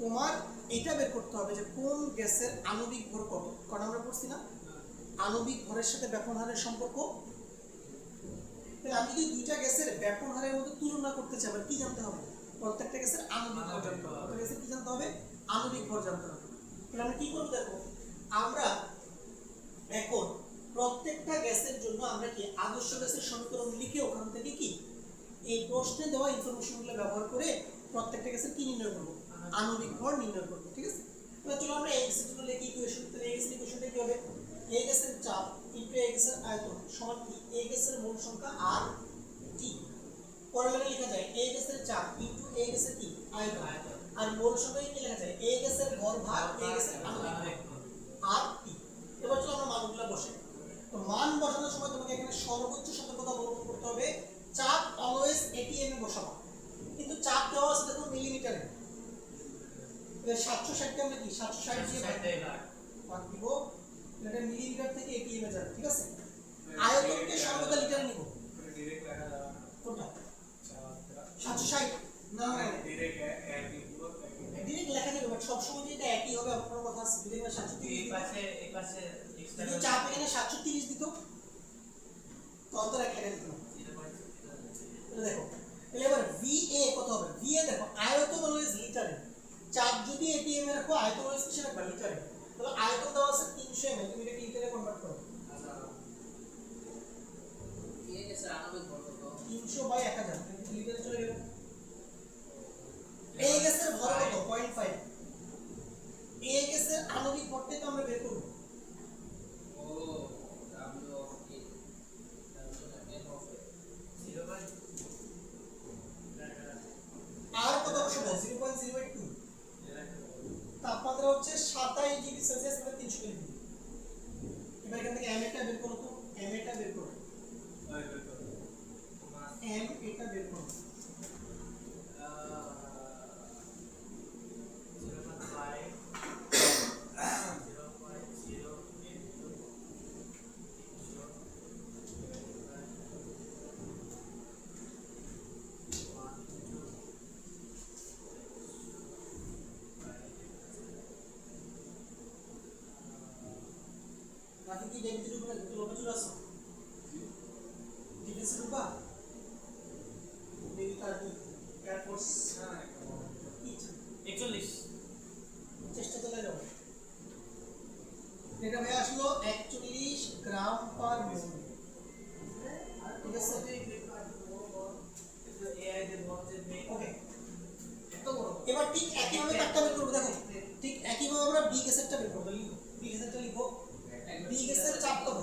তোমার এটা বের করতে হবে যে কোন গ্যাসের আণবিক ভর কত, কারণ আমরা পড়ছি না আণবিক ভরের সাথে ব্যাপন হারের সম্পর্ক। তাহলে আমি যদি দুইটা গ্যাসের ব্যাপন হারের মধ্যে তুলনা করতে চাই কি জানতে হবে, প্রত্যেকটা গ্যাসের আণবিক ভর জানতে হবে, প্রত্যেকটা গ্যাসের কি জানতে হবে, আণবিক ভর জানতে হবে। তাহলে আমরা কি করব দেখো, আমরা এখন প্রত্যেকটা গ্যাসের জন্য আমরা কি আদর্শ গ্যাসের সমীকরণ লিখে ওখান থেকে কি এই প্রশ্নে দেওয়া ইনফরমেশনগুলো ব্যবহার করে প্রত্যেকটা গ্যাসের কি নির্ণয় করব, আণবিক ভর নির্ণয় করব। ঠিক আছে, তাহলে চলো আমরা এই গ্যাসের জন্য লিখি ইকুয়েশন। তাহলে এই গ্যাসের ইকুয়েশনটা কি হবে, এ গ্যাসের চাপ ইনটু এ গ্যাসের আয়তন সমান কি এ গ্যাসের মোল সংখ্যা আর টি। পরে মানে লেখা যায় এ গ্যাসের চাপ ইনটু এ গ্যাসের কি আয়তন, আর মোল সংখ্যা কি লেখা যায় এ গ্যাসের ভর ভাগ এ গ্যাসের আণবিক ভর আর টি। এবার চলো আমরা মানগুলো বসাই। তো মান বসানোর সময় তোমাকে এখানে সর্বোচ্চ সতর্কতা অবলম্বন করতে হবে, চাপ অলওয়েজ এটিএম এ বসাবো, কিন্তু চাপ দেওয়া আছে দেখো মিলিমিটারে। তাহলে 760 কে আমরা কি 760 দিয়ে ভাগ দিব, এটা মিলিমিটার থেকে এটিএম এ যাবে। ঠিক আছে, আয়তনকে সর্বদা লিটারে নিব, ডাইরেক্ট লেখা যাবে না কোনটা চাপটা 760 না ডাইরেক্ট একই পুরো ডিরেক্ট লেখা যাবে, বাট সব সময় যে এটা একই হবে এমন কোনো কথা আছে। যদি আমরা 730 এই পাশে এক্সট্রা যদি চাপ এখানে 730 দিত তত রেখে দিত না। এটা দেখো, তাহলে এবার VA কত হবে, VA দেখো আয়তন অলওয়েজ লিটারে, চাপ যদি এটিএম এ রাখো আয়তন অলওয়েজ কিসে রাখবা লিটারে। তাহলে আয়তন দেওয়া আছে 300 ml, তুমি এটা লিটারে কনভার্ট করো, এ গ্যাসের আণবিক ভর কত, 300 বাই 1000 লিটারে চলে গেল। এই গ্যাসের ভর কত 0.5, এই গ্যাসের আণবিক ভরটা তো আমরা বের করব। ও W of T M of R কত বসাবো 0.082, তাপমাত্রা হচ্ছে 27 ডিগ্রি সেলসিয়াস মানে 300 কেলভিন। এবার এখান থেকে এম এটা বের করো, তো এম এটা বের করো, এম এটা বের করো। বাকি কি ডেবিটের উপরে লোকে চলে আসো, ডিফেন্সের উপর নেভি কার্ড এয়ারফোর্স ইচ্ছা 41 চেষ্টা চালিয়ে যাও। এটা হয়ে আসলো 41 গ্রাম পার মিনিট। ঠিক আছে, ওকে। এবার ঠিক একইভাবে কাটটা বের করবো, দেখো ঠিক একইভাবে আমরা বি গ্যাসেরটা বের করবো, লিখো বি গ্যাসেরটা লিখো। বি গ্যাসের চাপ কত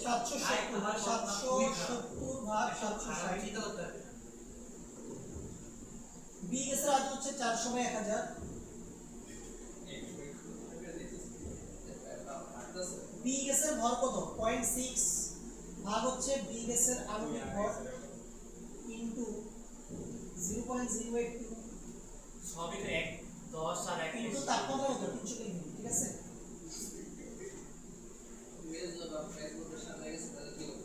770 ভাগ 760, বি গ্যাসের আয়তন হচ্ছে 400 বাই 1000, বি গ্যাসের ভর কত 0.6 ভাগ হচ্ছে বি গ্যাসের আণবিক ভর ইনটু 0.082 সবই তো 1 10 আর 1 কিন্তু তাপমাত্রা কত 300 কেলভিন। ঠিক আছে, মেজ বা ফেসবুকের সামনে গেছে তাহলে কি হবে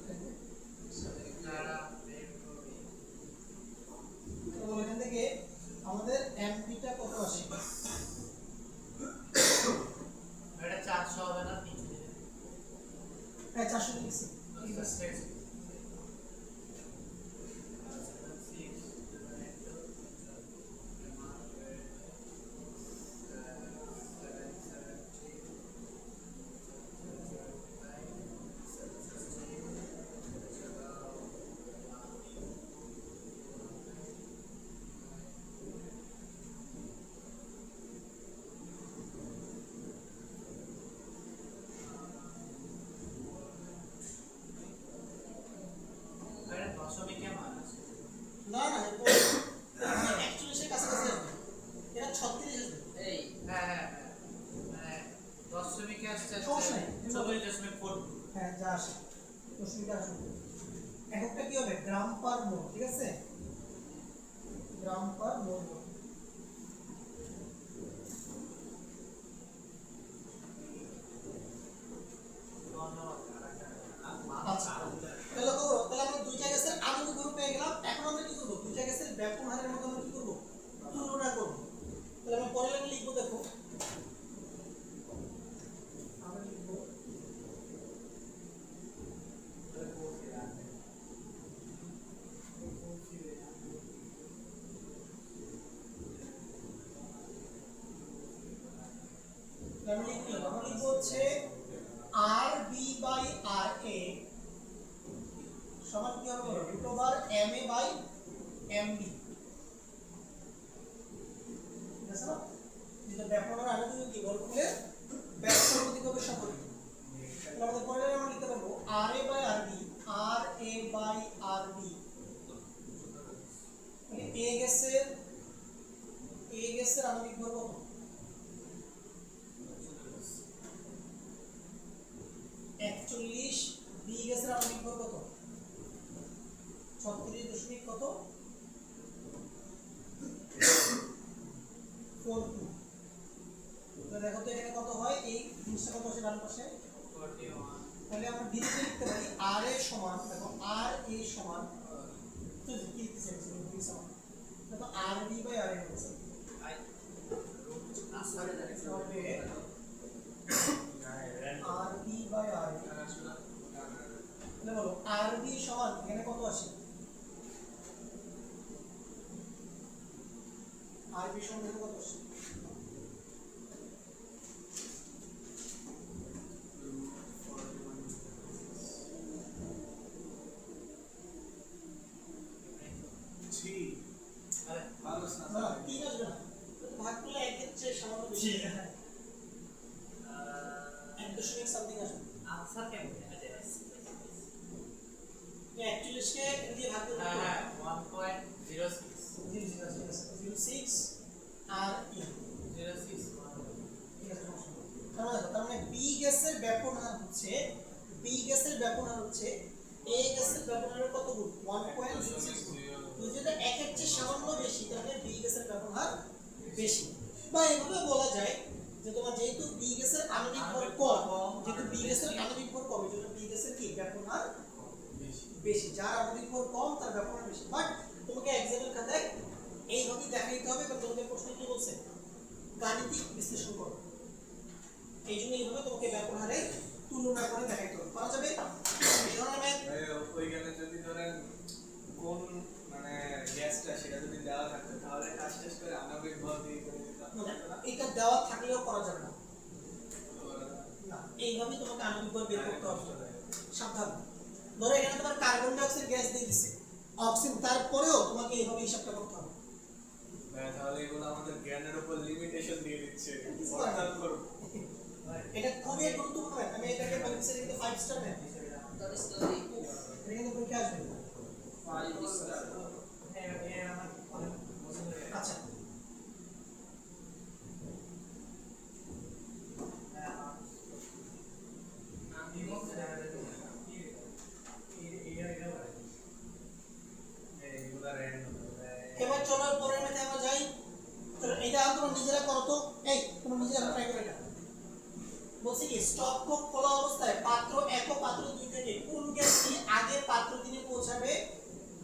তারা বের করবে তো এখান থেকে আমাদের এমপিটা কত আসে, এটা 400 হবে না 300 দিবে হ্যাঁ 400 লিখছি। ঠিক আছে, না না 41 এর কাছাকাছি আসবে, এটা 36 আসবে। এই হ্যাঁ হ্যাঁ হ্যাঁ মানে দশমিকে আসছে সমস্যা নেই। 24.42 হ্যাঁ যা আসে দশমিকটা আসবে। এককটা কি হবে? গ্রাম পার মোল, ঠিক আছে? গ্রাম পার মোল। আচ্ছা তাহলে করো, তাহলে আমরা দুইটা গ্যাসের আণবিক ভর পেয়ে গেলাম। এখন আমরা কি করব? দুইটা গ্যাসের ব্যাপন হারের মধ্যে আমরা কি করব? তুলনা করব। তাহলে আমরা পরের লাইনে লিখব, দেখো আমরা লিখব আমরা লিখব হচ্ছে RB বাই RA সমান কি হবে? Root over MA by MB, ঠিক আছে না? যেটা ব্যাপনের আগে তুমি কি বল করলে ব্যাপন প্রতিকবে সম্পর্ক। তাহলে আমাদের পরে আমরা লিখতে পারবো RA by RB, RA by RB মানে A গ্যাসের আণবিক ভর কত? 41। B গ্যাসের আণবিক ভর কত? 36 দশমিক কত? 42। তো দেখো তো এখানে কত হয়? এই জিনিসটা কত আছে ডান পাশে? 41 তাহলে আমরা ডিরেক্টলি লিখতে পারি RA সমান, দেখো RA সমান তো কি লিখতে চাইছি B সমান, দেখো RB বাই RA হচ্ছে আই রুট আসলে দেখো হবে RB বাই RA। তাহলে বলো RB সমান এখানে কত আসে? RB সমান এখানে কত আসে? আরে ভালো না না 3 আসবে না, ভাগ করলে একের চেয়ে সামান্য বেশি, 1 দশমিক সামথিং আসবে। আনসার কেমন আছে? 41 কে দিয়ে ভাগ করলে হ্যাঁ হ্যাঁ 1.06 06 আর E, 06 ঠিক আছে? তার মানে বি গ্যাসের ব্যাপন হার হচ্ছে এ গ্যাসের ব্যাপন হারের কত গুণ? 1.66 গুণ। তো যেটা একের চেয়ে সামান্য বেশি, তাহলে বি গ্যাসের ব্যাপন হার বেশি। বা এভাবে বলা যায় যে তোমার যেহেতু বি গ্যাসের আণবিক ভর কম, যেহেতু বি গ্যাসের আণবিক ভর কম, এজন্য বি গ্যাসের কি ব্যাপন হার বেশি। যার আণবিক ভর কম তার ব্যাপন হার বেশি। বাট তোমাকে এক্সামের খাতায় এইভাবে দেখাইতে হবে, কারণ তোমাদের প্রশ্ন কি বলছে? গাণিতিক বিশ্লেষণ করো। এই জন্য এইভাবে তোমাকে ব্যাপন হারে তুলনা করে দেখাইতে হবে। পারা যাবে? এই ধরনের ম্যাথ ওইখানে যদি ধরেন কোন মানে গ্যাসটা সেটা যদি দেওয়া থাকতো তাহলে কাজ শেষ করে আণবিক ভর দিয়ে করে দিতাম এটা দেওয়া থাকলেও করা যাবে না। না, এইভাবে তোমাকে আণবিক ভর বের করতে হবে। সাবধান। ধরো এখানে তোমার কার্বন ডাই অক্সাইড গ্যাস দিয়ে দিছে, অক্সিজেন, তারপরেও তোমাকে এইভাবে হিসাবটা করতে হবে। তাহলে এগুলো আমাদের জ্ঞানের উপর লিমিটেশন দিয়ে দিচ্ছে বর্তমান করব এটা খুবই গুরুত্বপূর্ণ ম্যাথ। আমি এটাকে পরীক্ষায় কিন্তু 5 স্টার ম্যাথ। তার স্টোরি এটা কিন্তু পরীক্ষা আসবে। 5 স্টার আচ্ছা এবার চলো পরের ম্যাথে আমরা যাই। চলো এটা তোমরা নিজেরা করো তো। এই তোমরা নিজেরা ট্রাই করো এটা। বলছি কি স্টপ কোক খোলা অবস্থায় পাত্র 1 ও পাত্র 2 থেকে কোন গ্যাসটি আগে পাত্র 3 এ পৌঁছাবে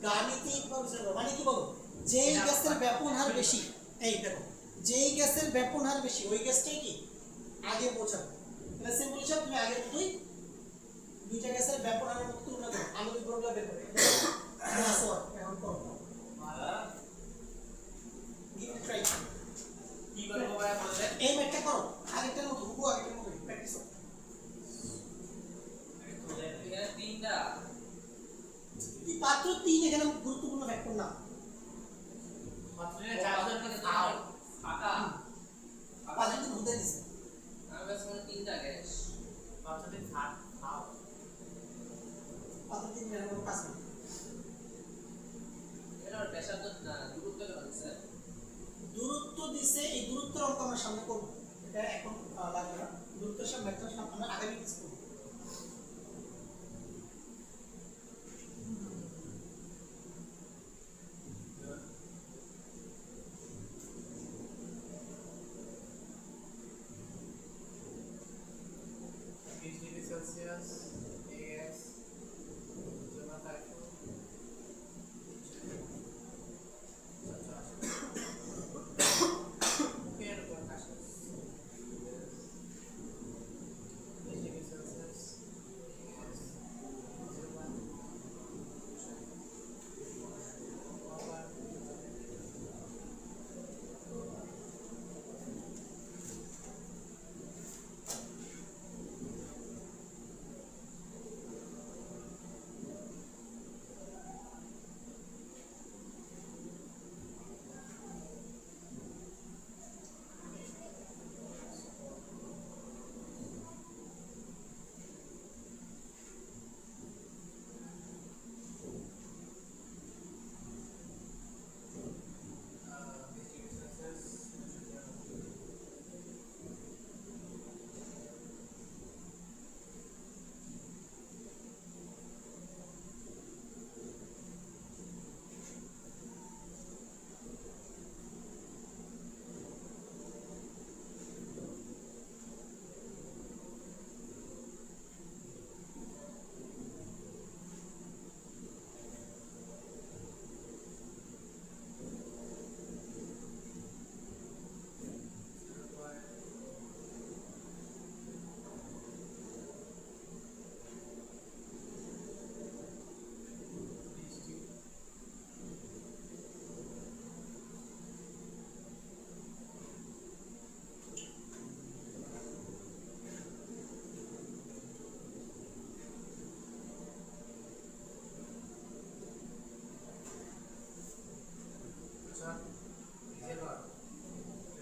গাণিতিক ভাবে জানো। মানে কি বলো? যেই গ্যাসের ব্যাপন হার বেশি, এই দেখো যেই গ্যাসের ব্যাপন হার বেশি ওই গ্যাসটাই কি আগে পৌঁছাবে। তাহলে সিম্পল হিসাব, তুমি আগের মতোই দুইটা গ্যাসের ব্যাপন হারের মতো তুলনা করো, আণবিক ভরগুলো বের করে এখন করো। Give it try. কি করবো ভাই বললেন? এই ম্যাথটা করো, আগেরটার মতো হুবহু আগেরটার মতোই প্র্যাকটিস করো। এখানে তিনটা এই পাত্র 3 এখানে গুরুত্বপূর্ণ ফ্যাক্টর না। মাত্রে 4 জন আউট ফাঁকা পাত্র 3 বুঝে দিছে, আমার কাছে মনে হয় তিনটা গ্যাস মাত্রে 8 আউট পাত্র 3 এর কোনো কাজ নেই। দিছে এই দূরত্বের অঙ্ক আমরা সামনে করব, এটা এখন লাগবে না, দূরত্বের সামনে একটা আমরা আগামী ক্লাস করব। Celsius, AS, zona typhoon. Mujer por casos. 20 degrees Celsius, AS, 01. Power.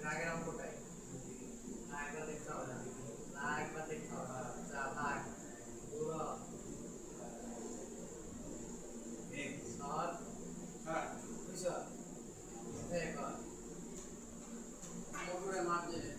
রাগের অঙ্কটাই না একবার দেখতে হবে না একবার দেখতে হবে যা ভাগ পুরো এক সাত আট বুঝছো একবার মোটরে মাপ দেবে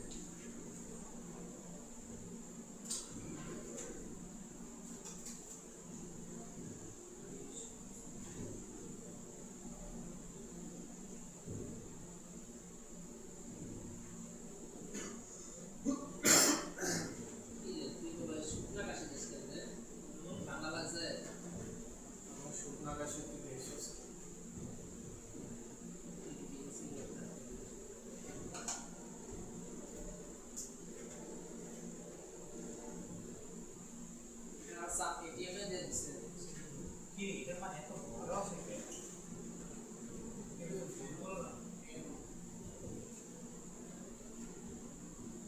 আমার শুকনো আকাশের দিকে এসেছে এটিএম এ দিয়ে দিচ্ছে কি এটার মানে এত বড় আছে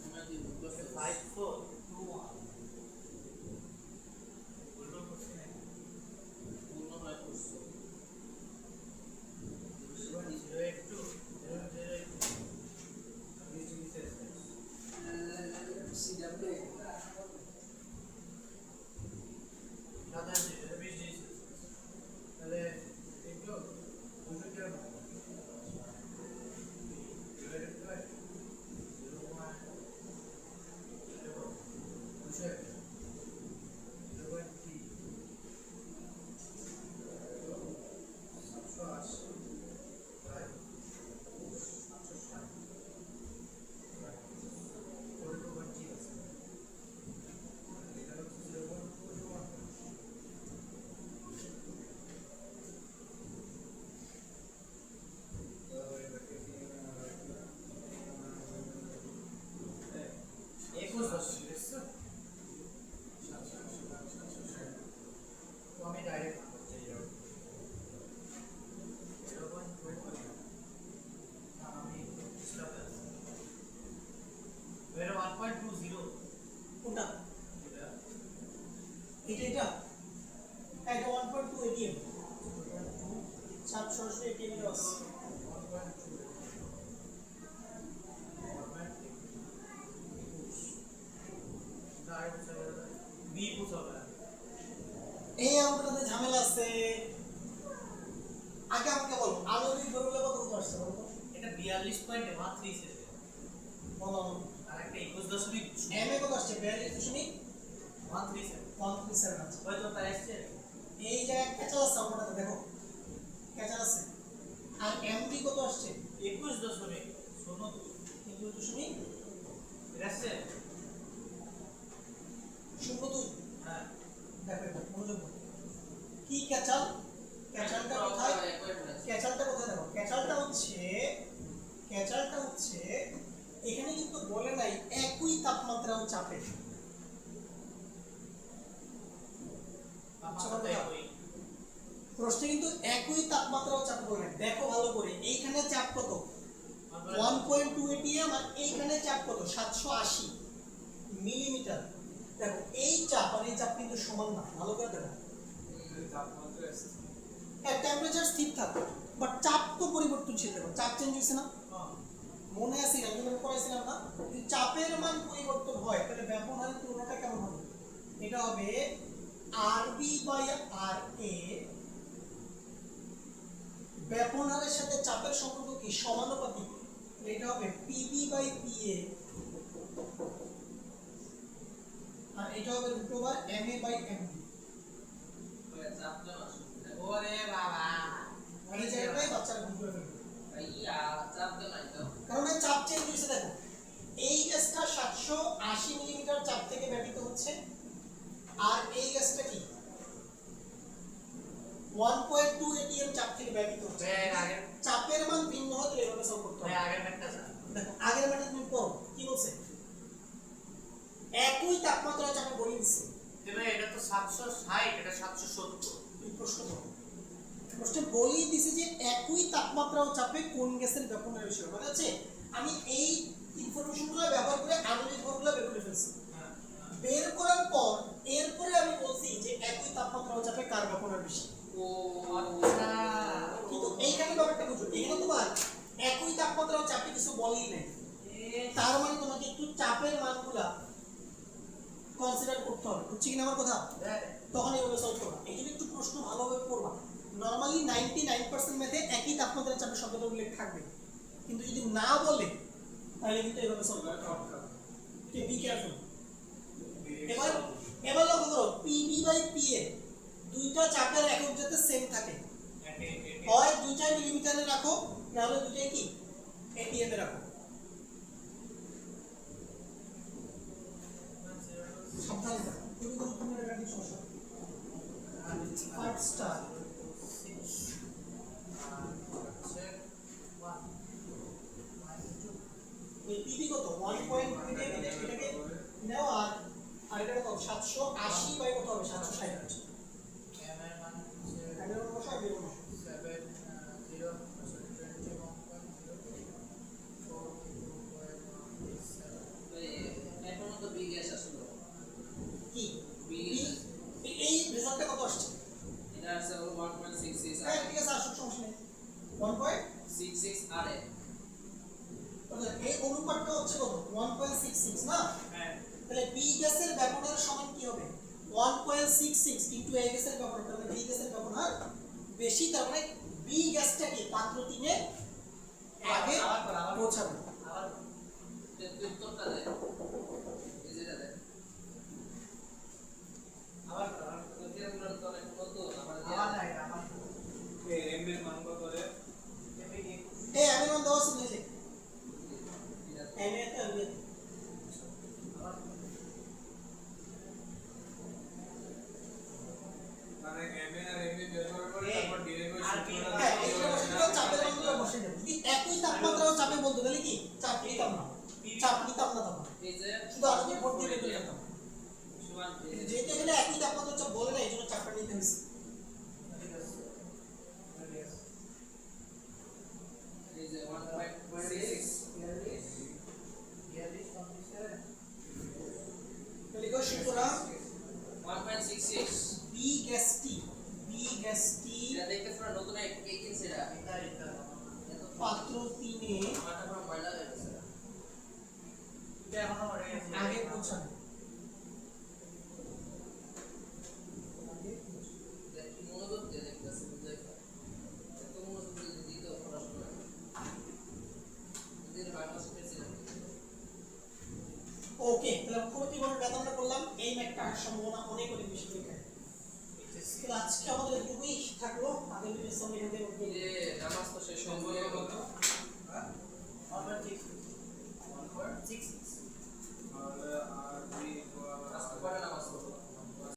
আমরা দিয়ে বুক করতে 5421 বলবো করছি না পূর্ণ হয় করছো 082 সিডাব্লিউ তাহলে এগুলো বুঝতে কেন একুশ বছর বুঝছো তো আমি ডাইরেক্ট আমি এর 1.20 কোনটা এটা এটা এটা 1.2 এটিএম সাত সরাসরি এটিএম এর আছে এই অঙ্কটাতে ঝামেলা আছে আগে আমাকে বলো আলোর ধরলে কত আসছে বলো তো? এটা 42.31 এসেছে বলো আরেকটা 21.0 এম এ কত আসছে 42.137 আছে হয়তো তাই আসছে এই জায়গায় ক্যাচার আছে আমরা দেখো ক্যাচার আছে আর এমডি কত আসছে 21.0 শোনো 21.02 এটা আসছে হ্যাঁ দেখো এটা মনোযোগ দাও। কি ক্যাচার ক্যাচারটা কোথায় ক্যাচারটা কোথায় দেখো ক্যাচারটা হচ্ছে এখানে কিন্তু বলে নাই একই তাপমাত্রা ও চাপে প্রশ্নে কিন্তু একই তাপমাত্রা ও চাপ বলে নাই। দেখো ভালো করে এইখানে চাপ কত 1.2 atm আর এইখানে চাপ কত 780 মিলিমিটার দেখো এই চাপ আর এই চাপ কিন্তু সমান না ভালো করে দেখো তাপমাত্রা হ্যাঁ টেম্পারেচার স্থির থাকে বাট চাপ তো পরিবর্তনশীল দেখো চাপ চেঞ্জ হইছে না মনে আছে আমি যখন পড়াইছিলাম না যদি চাপের মান পরিবর্তন হয় তাহলে ব্যবহারের তুলনাটা কেমন হবে এটা হবে আরবি বাই আর এ ব্যবহারের সাথে চাপের সম্পর্ক কি সমানুপাতিক এটা হবে পিবি বাই পিএ আর এটা হবে root over MA by MB ওরে বাবা এই জায়গাটাই বাচ্চারা ভুল করে ফেলবে ভাইয়া চাপ তো নাই তো কারণ এই চাপ চেঞ্জ হয়েছে দেখো এই গ্যাসটা 780 মিলিমিটার চাপ থেকে ব্যতীত হচ্ছে আর এই গ্যাসটা কি 1.2 atm চাপ থেকে ব্যতীত হচ্ছে আগের চাপের মান ভিন্ন হলে এভাবে সলভ করতে হবে আগের ম্যাথটা স্যার দেখো আগের ম্যাথে তুমি পড়ো কি বলছে একই তাপমাত্রা চাপে বলে দিচ্ছে তবে এটা তো 760 এটা 770 এই প্রশ্ন করো প্রশ্নে বলেই দিছে যে একই তাপমাত্রা ও চাপে কোন গ্যাসের ব্যবহার বেশি হবে মানে হচ্ছে আমি এই ইনফরমেশনগুলো ব্যবহার করে আণবিক ভরগুলো বের করে ফেলছি বের করার পর এরপরে আমি বলছি যে একই তাপমাত্রা ও চাপে কার ব্যবহার বেশি ও আচ্ছা কিন্তু এইখানে ব্যাপারটা বুঝো এখানে তোমার একই তাপমাত্রা ও চাপে কিছু বলেই নাই তার মানে তোমাকে একটু চাপের মানগুলা কনসিডার করতে হবে বুঝছি কিনা আমার কথা তখন এইভাবে সলভ করবা এই জন্য একটু প্রশ্ন ভালোভাবে পড়বা নরমালি 99% মেথে একই তাপমাত্রার চাপের শব্দটা উল্লেখ থাকবে কিন্তু যদি না বলে তাহলে কিন্তু এইভাবে সলভ করতে হবে তো বি কেয়ারফুল এবার লক্ষ্য করো পিবি বাই পিএ দুইটা চাপের একক যাতে সেম থাকে হয় দুইটাই মিলিমিটারে রাখো না হলে দুইটাই কি এটিএম এ রাখো সাবধানে থাকো তুমি গুরুত্বপূর্ণ একটা কিছু সমস্যা 5 স্টার এই পিবি কত 1.2 এটাকে নাও আর এটা কত 780 বাই কত হবে 760 এর মান এর বসা বের করো 70 এখন তো বি গ্যাস আসলো কি বি এই রেজাল্টটা কত আসছে এটা আছে 1.66 হ্যাঁ ঠিক আছে আসুক সমস্যা নেই 66 আর অর্থাৎ এই অনুপাতটা হচ্ছে কত 1.66 না হ্যাঁ তাহলে বি গ্যাসের ব্যবহারের সমান কি হবে 1.66 ইনটু এ গ্যাসের ব্যবহার তাহলে বি গ্যাসের ব্যবহার বেশি তার মানে বি গ্যাসটাকে পাত্র 3 এ আগে পৌঁছাবে আবার উত্তরটা দে এই যেটা দে আবার উত্তরগুলো তো অনেক কত আমাদের আবার নাই আবার এই এমবির মান কত রে এই আমি মান দাও শুনে যে এম এ টা মানে এমএ আর এমবি বের করার পরে তারপর ডেরিভেশন হ্যাঁ এই বসে চাপের মানগুলো বসে যাবে যদি একই তাপমাত্রা ও চাপে বলতো তাহলে কি চাপ নিতাম না চাপ নিতাম না তখন এই যে শুধু আগে ভোট দিয়ে বের করে দিতাম সমান যেহেতু এখানে একই তাপমাত্রা চাপ বলে না এই জন্য চাপটা নিতে হয়েছে এই যে 1.66 তাহলে কো সুতরাং 1.66 বি গ্যাসটি এটা দেখতে পুরো নতুন এক কিনছে এটা এটা পাত্র 3 এ আমারটা পুরো ময়লা হয়ে গেছে এটা এখনো রয়ে গেছে আগে পৌঁছানো দেখ মনোযোগ দিয়ে দেখতেছে বুঝাই এত মনোযোগ দিয়ে দিতে পড়াশোনা যদি বাংলা শিখেছিলাম ওকে, তাহলে খুবই ত্রিকোণের ম্যাথ আমরা করলাম। এই ম্যাথটা আসার সম্ভাবনা অনেক অনেক বেশি পরীক্ষায়। তাহলে আজকে আমাদের এটুকুই থাকলো। আগের ভিডিওর সঙ্গে এখান থেকে যে নামাজ তো শেষ হয়ে গেল। সম্ভবত আমরা ঠিক 1/6